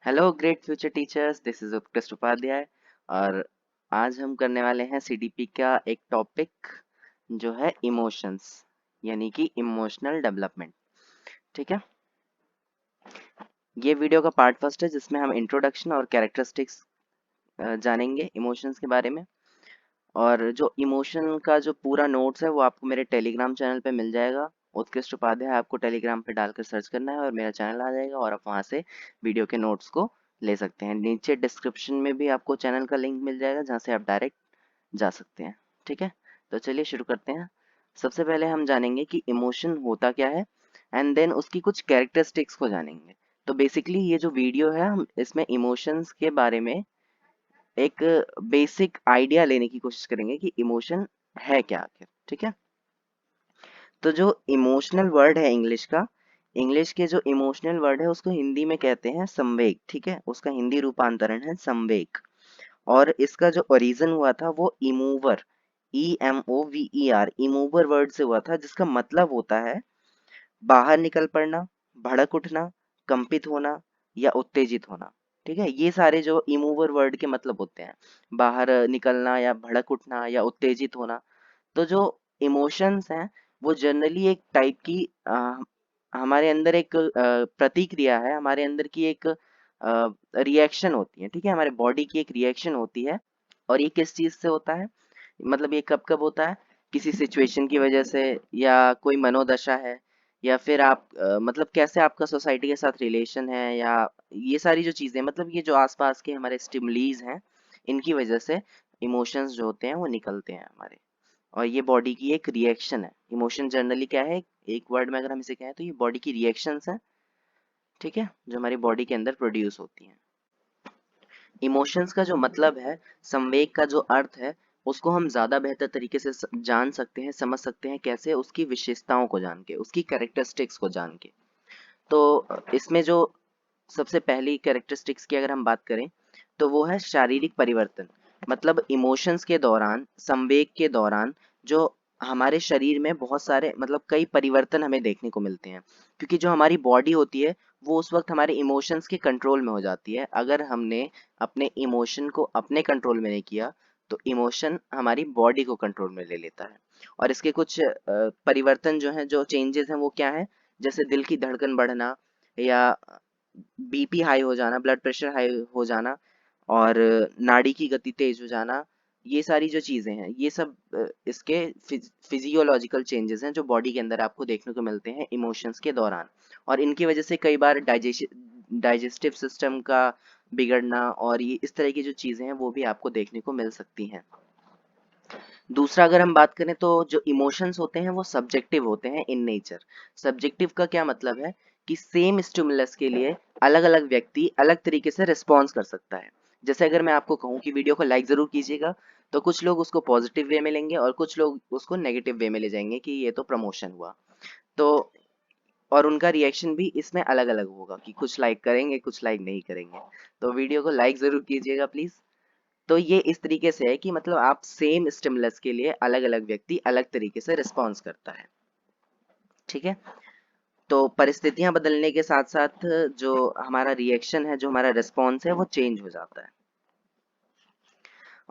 Hello great future teachers, this is उत्कृष्ट उपाध्याय। और आज हम करने वाले हैं सीडीपी का एक टॉपिक जो है इमोशंस, यानी कि इमोशनल डेवलपमेंट। ठीक है, ये वीडियो का पार्ट फर्स्ट है जिसमें हम इंट्रोडक्शन और कैरेक्टरिस्टिक्स जानेंगे इमोशंस के बारे में। और जो इमोशन का जो पूरा नोट्स है वो आपको मेरे टेलीग्राम चैनल पे मिल जाएगा। उत्कृष्ट उपाध्याय आपको टेलीग्राम पे डालकर सर्च करना है और मेरा चैनल आ जाएगा और आप वहाँ से वीडियो के नोट्स को ले सकते हैं। नीचे डिस्क्रिप्शन में भी आपको चैनल का लिंक मिल जाएगा जहाँ से आप डायरेक्ट जा सकते हैं। ठीक है, तो चलिए शुरू करते हैं। सबसे पहले हम जानेंगे कि इमोशन होता क्या है एंड देन उसकी कुछ कैरेक्टरिस्टिक्स को जानेंगे। तो बेसिकली ये जो वीडियो है हम इसमें इमोशंस के बारे में एक बेसिक आइडिया लेने की कोशिश करेंगे कि इमोशन है क्या आखिर। ठीक है, तो जो इमोशनल वर्ड है इंग्लिश का, इंग्लिश के जो इमोशनल वर्ड है उसको हिंदी में कहते हैं संवेग। ठीक है, उसका हिंदी रूपांतरण है संवेग। और इसका जो ओरिजिन हुआ था वो इमूवर, EMOVER, इमूवर वर्ड से हुआ था, जिसका मतलब होता है बाहर निकल पड़ना, भड़क उठना, कंपित होना या उत्तेजित होना। ठीक है, ये सारे जो इमूवर वर्ड के मतलब होते हैं, बाहर निकलना या भड़क उठना या उत्तेजित होना। तो जो इमोशंस हैं वो जनरली एक टाइप की हमारे अंदर एक प्रतिक्रिया है, हमारे अंदर की एक रिएक्शन होती है। ठीक है, हमारे बॉडी की एक रिएक्शन होती है। और ये किस चीज से होता है, मतलब ये कब कब होता है, किसी सिचुएशन की वजह से, या कोई मनोदशा है, या फिर आप मतलब कैसे आपका सोसाइटी के साथ रिलेशन है, या ये सारी जो चीजें, मतलब ये जो आसपास के हमारे स्टिमुलीज हैं, इनकी वजह से इमोशंस जो होते हैं वो निकलते हैं हमारे। और ये बॉडी की एक रिएक्शन है। इमोशन जनरली क्या है, एक वर्ड में अगर हम इसे कहें तो ये बॉडी की रिएक्शंस हैं। ठीक है, जो हमारी बॉडी के अंदर प्रोड्यूस होती हैं। इमोशंस का जो मतलब है, संवेग का जो अर्थ है, उसको हम ज्यादा बेहतर तरीके से जान सकते हैं, समझ सकते हैं कैसे, उसकी विशेषताओं को जान के, उसकी कैरेक्टरिस्टिक्स को जान के। तो इसमें जो सबसे पहली कैरेक्टरिस्टिक्स की अगर हम बात करें तो वो है शारीरिक परिवर्तन। मतलब इमोशंस के दौरान, संवेग के दौरान जो हमारे शरीर में बहुत सारे, मतलब कई परिवर्तन हमें देखने को मिलते हैं। क्योंकि जो हमारी बॉडी होती है वो उस वक्त हमारे इमोशंस के कंट्रोल में हो जाती है। अगर हमने अपने इमोशन को अपने कंट्रोल में नहीं किया तो इमोशन हमारी बॉडी को कंट्रोल में ले लेता है। और इसके कुछ परिवर्तन जो हैं, जो चेंजेस हैं, वो क्या है, जैसे दिल की धड़कन बढ़ना, या बीपी हाई हो जाना, ब्लड प्रेशर हाई हो जाना, और नाड़ी की गति तेज हो जाना। ये सारी जो चीजें हैं ये सब इसके फिजियोलॉजिकल चेंजेस हैं जो बॉडी के अंदर आपको देखने को मिलते हैं इमोशंस के दौरान। और इनकी वजह से कई बार डाइजेस्टिव सिस्टम का बिगड़ना और ये इस तरह की जो चीजें हैं वो भी आपको देखने को मिल सकती हैं। दूसरा अगर हम बात करें तो जो इमोशंस होते हैं वो सब्जेक्टिव होते हैं इन नेचर। सब्जेक्टिव का क्या मतलब है कि सेम स्टिमुलस के लिए अलग अलग व्यक्ति अलग तरीके से रिस्पॉन्स कर सकता है। जैसे अगर मैं आपको कहूँ कि वीडियो को लाइक जरूर कीजिएगा, तो कुछ लोग उसको पॉजिटिव वे में लेंगे और कुछ लोग उसको नेगेटिव वे में ले जाएंगे कि ये तो प्रमोशन हुआ। तो और उनका रिएक्शन भी इसमें अलग अलग होगा कि कुछ लाइक करेंगे कुछ लाइक नहीं करेंगे। तो वीडियो को लाइक जरूर कीजिएगा प्लीज। तो ये इस तरीके से है कि मतलब आप सेम स्टिमुलस के लिए अलग अलग व्यक्ति अलग तरीके से रिस्पॉन्स करता है। ठीक है, तो परिस्थितियां बदलने के साथ साथ जो हमारा रिएक्शन है, जो हमारा रिस्पॉन्स है, वो चेंज हो जाता है।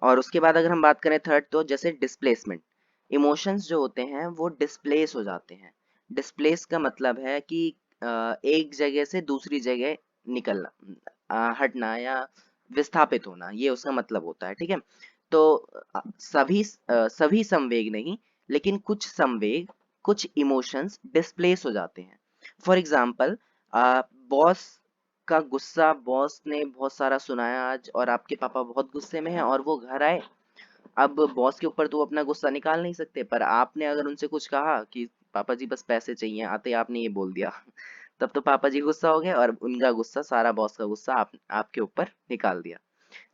और उसके बाद अगर हम बात करें थर्ड, तो जैसे डिस्प्लेसमेंट, इमोशंस जो होते हैं वो डिस्प्लेस हो जाते हैं। डिस्प्लेस का मतलब है कि एक जगह से दूसरी जगह निकलना, हटना या विस्थापित होना, ये उसका मतलब होता है। ठीक है, तो सभी संवेग नहीं, लेकिन कुछ संवेग, कुछ इमोशंस डिस्प्लेस हो जाते हैं। फॉर एग्जाम्पल, बॉस का गुस्सा, बॉस ने बहुत सारा सुनाया आज और आपके पापा बहुत गुस्से में हैं और वो घर आए। अब बॉस के ऊपर तो वो अपना गुस्सा निकाल नहीं सकते, पर आपने अगर उनसे कुछ कहा कि पापा जी बस पैसे चाहिए, आते ही आपने ये बोल दिया तब तो पापा जी गुस्सा हो गए और उनका गुस्सा, सारा बॉस का गुस्सा आपके ऊपर निकाल दिया।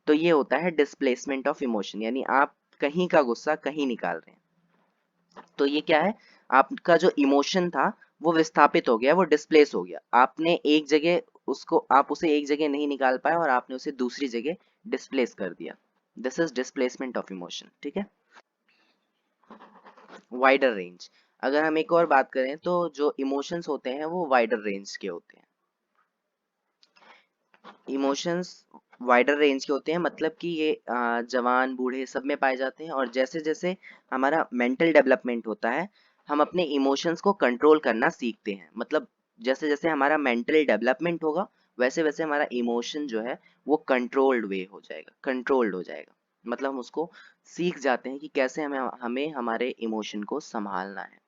तो ये होता है डिस्प्लेसमेंट ऑफ इमोशन, यानी आप कहीं का गुस्सा कहीं निकाल रहे हैं। तो ये क्या है, आपका जो इमोशन था वो विस्थापित हो गया, वो डिस्प्लेस हो गया। आपने एक जगह उसको, आप उसे एक जगह नहीं निकाल पाए और आपने उसे दूसरी जगह डिस्प्लेस कर दिया। This is displacement of emotion. ठीक है, वाइडर रेंज, अगर हम एक और बात करें तो जो इमोशंस होते हैं वो वाइडर रेंज के होते हैं। इमोशंस वाइडर रेंज के होते हैं, मतलब कि ये जवान बूढ़े सब में पाए जाते हैं। और जैसे जैसे हमारा मेंटल डेवलपमेंट होता है, हम अपने इमोशंस को कंट्रोल करना सीखते हैं। मतलब जैसे जैसे हमारा मेंटल डेवलपमेंट होगा, वैसे वैसे हमारा इमोशन जो है वो कंट्रोल्ड वे हो जाएगा, कंट्रोल्ड हो जाएगा। मतलब हम उसको सीख जाते हैं कि कैसे हमें हमें हमारे इमोशन को संभालना है।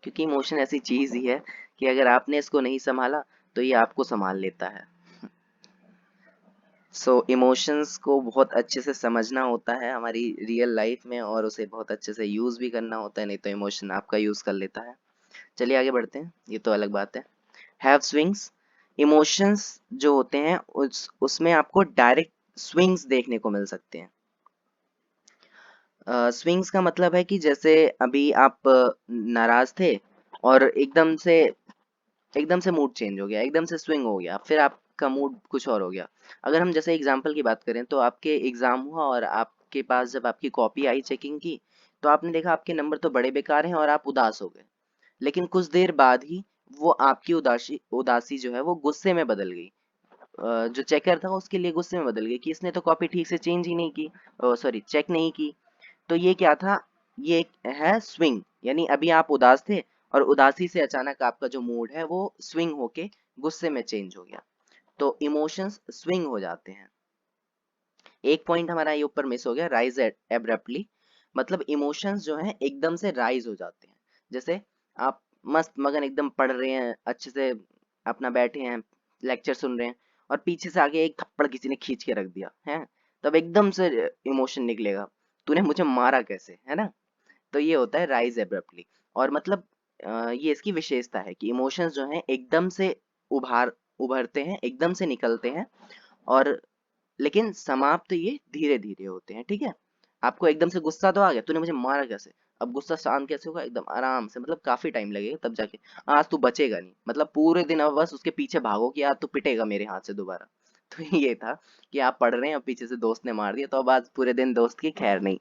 क्योंकि इमोशन ऐसी चीज ही है कि अगर आपने इसको नहीं संभाला तो ये आपको संभाल लेता है। सो इमोशंस को बहुत अच्छे से समझना होता है हमारी रियल लाइफ में, और उसे बहुत अच्छे से यूज भी करना होता है, नहीं तो इमोशन आपका यूज कर लेता है। चलिए आगे बढ़ते हैं, ये तो अलग बात है। Have swings. इमोशंस जो होते हैं उसमें आपको डायरेक्ट स्विंग्स देखने को मिल सकते हैं। स्विंग्स का मतलब है कि जैसे अभी आप नाराज थे और एकदम से मूड चेंज हो गया, एकदम से स्विंग हो गया, फिर आपका मूड कुछ और हो गया। अगर हम जैसे एग्जाम्पल की बात करें तो आपके एग्जाम हुआ और आपके पास जब आपकी कॉपी आई चेकिंग की, तो आपने देखा आपके नंबर तो बड़े बेकार हैं और आप उदास हो गए। लेकिन कुछ देर बाद ही वो आपकी उदासी उदासी जो है वो गुस्से में बदल गई। जो चेकर था उसके लिए गुस्से में बदल गई कि इसने तो कॉपी ठीक से चेंज ही नहीं की, सॉरी चेक नहीं की। तो ये क्या था? ये एक है स्विंग, यानी अभी आप उदास थे और उदासी से अचानक आपका जो मूड है वो स्विंग होके गुस्से में चेंज हो गया। तो इमोशंस स्विंग हो जाते हैं। एक पॉइंट हमारा ये ऊपर मिस हो गया, राइज एब्रप्टली। मतलब इमोशंस जो हैं एकदम से राइज हो जाते हैं। जैसे आप मस्त मगन एकदम पढ़ रहे हैं अच्छे से, अपना बैठे हैं लेक्चर सुन रहे हैं, और पीछे से आगे एक थप्पड़ किसी ने खींच के रख दिया है, तब एकदम से इमोशन निकलेगा, तूने मुझे मारा कैसे, है ना? तो ये होता है राइज एब्रप्टली। और मतलब ये इसकी विशेषता है कि इमोशंस जो हैं एकदम से उभरते हैं, एकदम से निकलते हैं, और लेकिन समाप्त ये धीरे धीरे होते हैं। ठीक है, आपको एकदम से गुस्सा तो आ गया, तूने मुझे मारा कैसे, अब गुस्सा शांत कैसे होगा? एकदम आराम से, मतलब काफी टाइम लगेगा तब जाके। आज तू बचेगा नहीं, मतलब पूरे दिन अब बस उसके पीछे भागो कि आज तू पिटेगा मेरे हाथ से दोबारा। तो ये था कि आप पढ़ रहे हैं और पीछे से दोस्त ने मार दिया, तो अब आज पूरे दिन दोस्त की खैर नहीं।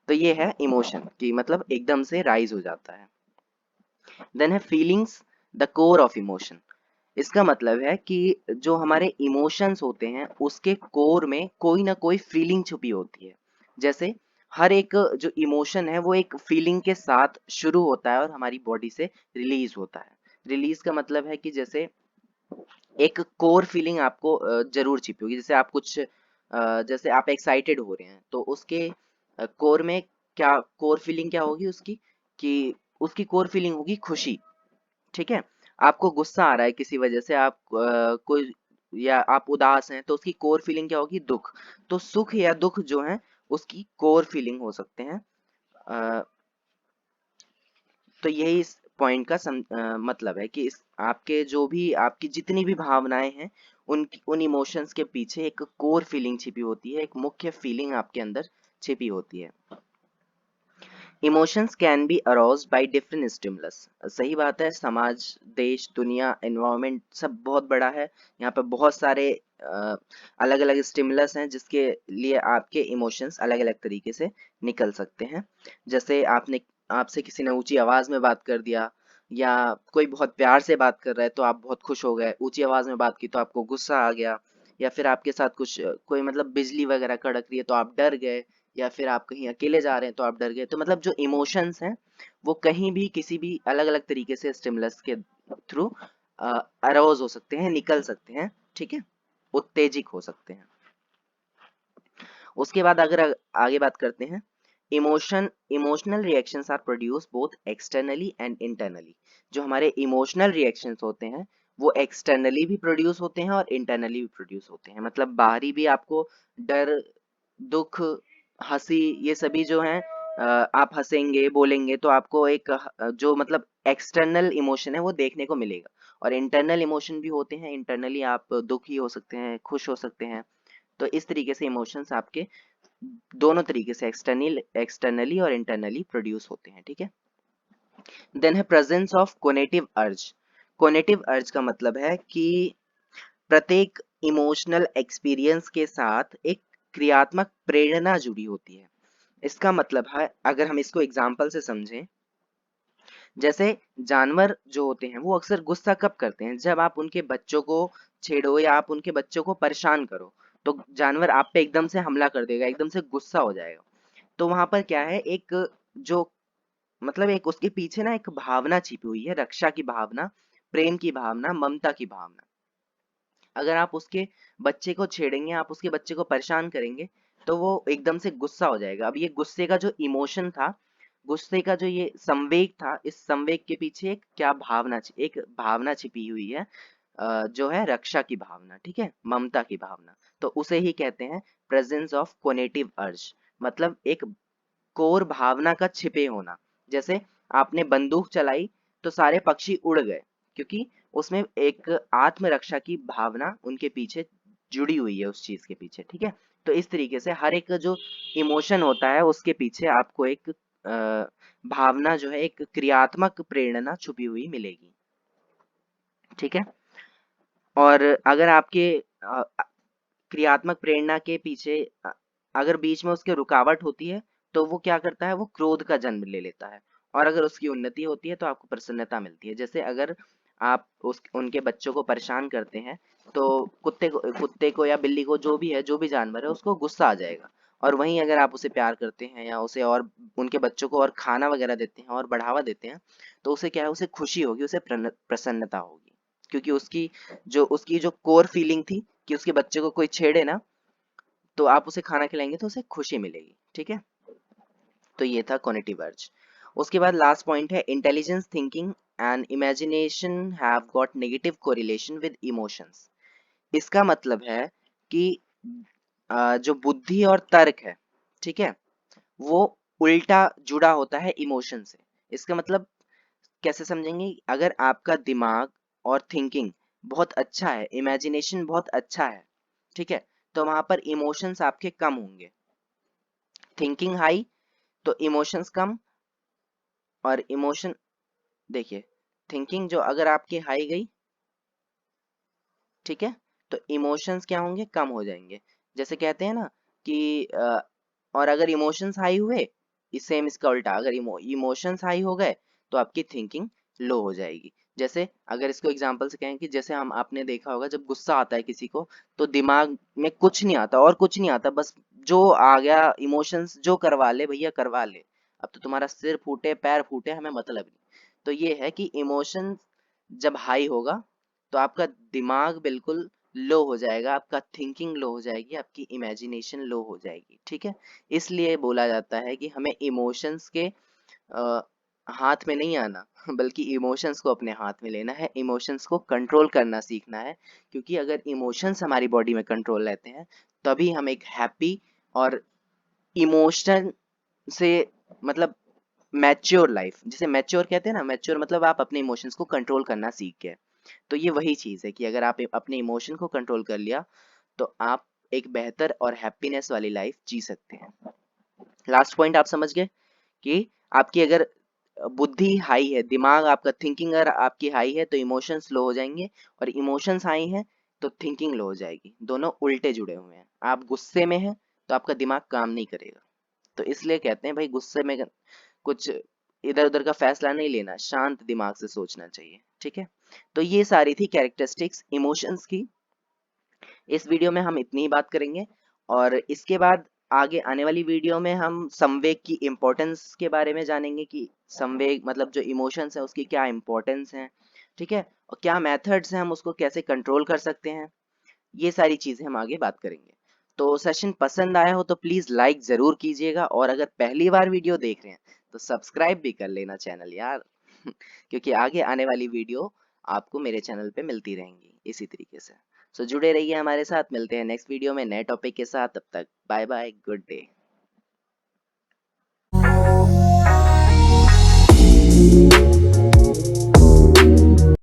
तो ये है इमोशन कि मतलब एकदम से राइज हो जाता है। देन है feelings, the core of emotion. इसका मतलब है कि जो हमारे इमोशंस होते हैं उसके कोर में कोई ना कोई फीलिंग छुपी होती है। जैसे हर एक जो इमोशन है वो एक फीलिंग के साथ शुरू होता है और हमारी बॉडी से रिलीज होता है। रिलीज का मतलब है कि जैसे एक कोर फीलिंग आपको जरूर छिपी होगी। जैसे आप कुछ जैसे आप एक्साइटेड हो रहे हैं तो उसके कोर में क्या कोर फीलिंग क्या होगी उसकी, कि उसकी कोर फीलिंग होगी खुशी। ठीक है, आपको गुस्सा आ रहा है किसी वजह से, आप कोई या आप उदास हैं तो उसकी कोर फीलिंग क्या होगी? दुख। तो सुख या दुख जो है उसकी कोर फीलिंग हो सकते हैं। अ, तो यही इस पॉइंट का मतलब है कि इस आपके जो भी आपकी जितनी भी भावनाएं हैं उन इमोशंस के पीछे एक कोर फीलिंग छिपी होती है, एक मुख्य फीलिंग आपके अंदर छिपी होती है। Emotions can be aroused by different stimulus. सही बात है, समाज, देश, दुनिया, एनवायरनमेंट सब बहुत बड़ा है। यहाँ पे बहुत सारे अलग अलग स्टिमुलस हैं जिसके लिए आपके इमोशंस अलग अलग तरीके से निकल सकते हैं। जैसे आपसे किसी ने ऊंची आवाज में बात कर दिया, या कोई बहुत प्यार से बात कर रहा है तो आप बहुत खुश हो गए, ऊंची आवाज में बात की तो आपको गुस्सा आ गया, या फिर आपके साथ कुछ कोई मतलब बिजली वगैरह कड़क रही है तो आप डर गए, या फिर आप कहीं अकेले जा रहे हैं तो आप डर गए। तो मतलब जो इमोशंस हैं वो कहीं भी किसी भी अलग अलग तरीके से स्टिमुलस के थ्रू अराउज हो सकते हैं, निकल सकते हैं। ठीक है, उत्तेजित हो सकते हैं। उसके बाद अगर आगे बात करते हैं, emotional reactions are produce both externally and internally. जो हमारे इमोशनल रिएक्शंस होते हैं वो एक्सटर्नली भी प्रोड्यूस होते हैं और इंटरनली भी प्रोड्यूस होते हैं। मतलब बाहरी भी आपको डर, दुख, हंसी, ये सभी जो हैं आप हंसेंगे बोलेंगे तो आपको एक जो मतलब एक्सटर्नल इमोशन है वो देखने को मिलेगा। और इंटरनल इमोशन भी होते हैं, इंटरनली आप दुखी हो सकते हैं, खुश हो सकते हैं। तो इस तरीके से इमोशंस आपके दोनों तरीके से एक्सटर्नली और इंटरनली प्रोड्यूस होते हैं। ठीक है, देन है प्रेजेंस ऑफ कोनेटिव अर्ज। कोनेटिव अर्ज का मतलब है कि प्रत्येक इमोशनल एक्सपीरियंस के साथ एक क्रियात्मक प्रेरणा जुड़ी होती है। इसका मतलब है, अगर हम इसको एग्जाम्पल से समझें, जैसे जानवर जो होते हैं वो अक्सर गुस्सा कब करते हैं? जब आप उनके बच्चों को छेड़ो या आप उनके बच्चों को परेशान करो तो जानवर आप पे एकदम से हमला कर देगा, एकदम से गुस्सा हो जाएगा। तो वहां पर क्या है, एक जो मतलब एक उसके पीछे ना एक भावना छिपी हुई है, रक्षा की भावना, प्रेम की भावना, ममता की भावना। अगर आप उसके बच्चे को छेड़ेंगे, आप उसके बच्चे को परेशान करेंगे, तो वो एकदम से गुस्सा हो जाएगा। अब ये गुस्से का जो इमोशन था, गुस्से का जो ये संवेग था, इस संवेग के पीछे एक क्या भावना एक भावना छिपी हुई है, जो है रक्षा की भावना, ठीक है, ममता की भावना। तो उसे ही कहते हैं प्रेजेंस ऑफ कोनेटिव अर्ज, मतलब एक कोर भावना का छिपे होना। जैसे आपने बंदूक चलाई तो सारे पक्षी उड़ गए, क्योंकि उसमें एक आत्मरक्षा की भावना उनके पीछे जुड़ी हुई है, उस चीज के पीछे, ठीक है। तो इस तरीके से हर एक जो इमोशन होता है उसके पीछे आपको एक भावना जो है, एक क्रियात्मक प्रेरणा छुपी हुई मिलेगी, ठीक है। और अगर आपके क्रियात्मक प्रेरणा के पीछे अगर बीच में उसके रुकावट होती है, तो वो क्या करता है, वो क्रोध का जन्म ले लेता है। और अगर उसकी उन्नति होती है तो आपको प्रसन्नता मिलती है। जैसे अगर आप उनके बच्चों को परेशान करते हैं, तो कुत्ते को या बिल्ली को, जो भी है, जो भी जानवर है, उसको गुस्सा आ जाएगा। और वहीं अगर आप उसे प्यार करते हैं या उसे और उनके बच्चों को और खाना वगैरह देते हैं और बढ़ावा देते हैं, तो उसे क्या है, उसे खुशी होगी, उसे प्रसन्नता होगी। क्योंकि उसकी जो कोर फीलिंग थी कि उसके बच्चे को कोई छेड़े ना, तो आप उसे खाना खिलाएंगे तो उसे खुशी मिलेगी, ठीक है। तो ये था कॉग्निटिव अर्ज। उसके बाद लास्ट पॉइंट है intelligence, thinking and imagination have got negative correlation with emotions. इसका मतलब है कि जो बुद्धि और तर्क है, ठीक है, वो उल्टा जुड़ा होता है इमोशन से। इसका मतलब कैसे समझेंगे, अगर आपका दिमाग और थिंकिंग बहुत अच्छा है, इमेजिनेशन बहुत अच्छा है, ठीक है, तो वहां पर इमोशंस आपके कम होंगे। थिंकिंग हाई तो इमोशंस कम। और इमोशन, देखिए, थिंकिंग जो अगर आपकी हाई गई, ठीक है, तो इमोशंस क्या होंगे, कम हो जाएंगे। जैसे कहते हैं ना कि और अगर इमोशंस हाई हुए, इस सेम इसका उल्टा, अगर इमोशंस हाई हो गए तो आपकी थिंकिंग लो हो जाएगी। जैसे अगर इसको एग्जांपल से कहें कि जैसे हम आपने देखा होगा, जब गुस्सा आता है किसी को, तो दिमाग में कुछ नहीं आता और कुछ नहीं आता, बस जो आ गया इमोशंस, जो करवा ले भैया करवा ले, अब तो तुम्हारा सिर फूटे पैर फूटे हमें मतलब नहीं। तो ये है कि इमोशंस जब हाई होगा तो आपका दिमाग बिल्कुल लो हो जाएगा, आपका थिंकिंग लो हो जाएगी, आपकी इमेजिनेशन लो हो जाएगी, ठीक है। इसलिए बोला जाता है कि हमें इमोशंस के अ, हाथ में नहीं आना बल्कि इमोशंस को अपने हाथ में लेना है, इमोशंस को कंट्रोल करना सीखना है। क्योंकि अगर इमोशंस हमारी बॉडी में कंट्रोल रहते हैं, तभी हम एक हैप्पी और इमोशन से, मतलब मैच्योर लाइफ, जिसे मैच्योर कहते हैं ना, मैच्योर मतलब आप अपने इमोशंस को कंट्रोल करना सीख गए। तो ये वही चीज है कि अगर आप अपने इमोशन को कंट्रोल कर लिया, तो आप एक बेहतर और हैप्पीनेस वाली लाइफ जी सकते हैं। लास्ट पॉइंट आप समझ गए कि आपकी अगर बुद्धि हाई है, दिमाग आपका, थिंकिंग अगर आपकी हाई है तो इमोशंस लो हो जाएंगे, और इमोशंस हाई हैं तो थिंकिंग लो हो जाएगी। दोनों उल्टे जुड़े हुए हैं। आप गुस्से में हैं तो आपका दिमाग काम नहीं करेगा। तो इसलिए कहते हैं भाई, गुस्से में कुछ इधर उधर का फैसला नहीं लेना, शांत दिमाग से सोचना चाहिए, ठीक है। तो ये सारी थी कैरेक्टरिस्टिक्स इमोशंस की। इस वीडियो में हम इतनी ही बात करेंगे, और इसके बाद आगे आने वाली वीडियो में हम संवेग की इम्पोर्टेंस के बारे में जानेंगे कि संवेग मतलब जो इमोशंस है उसकी क्या इम्पोर्टेंस है, ठीक है, और क्या मेथड्स हैं, हम उसको कैसे कंट्रोल कर सकते हैं। ये सारी चीजें हम आगे बात करेंगे। तो सेशन पसंद आया हो तो प्लीज लाइक जरूर कीजिएगा, और अगर पहली बार वीडियो देख रहे हैं तो सब्सक्राइब भी कर लेना चैनल यार क्योंकि आगे आने वाली वीडियो आपको मेरे चैनल पे मिलती रहेंगी इसी तरीके से। सो जुड़े रहिए हमारे साथ, मिलते हैं नेक्स्ट वीडियो में नए टॉपिक के साथ। तब तक बाय बाय, गुड डे।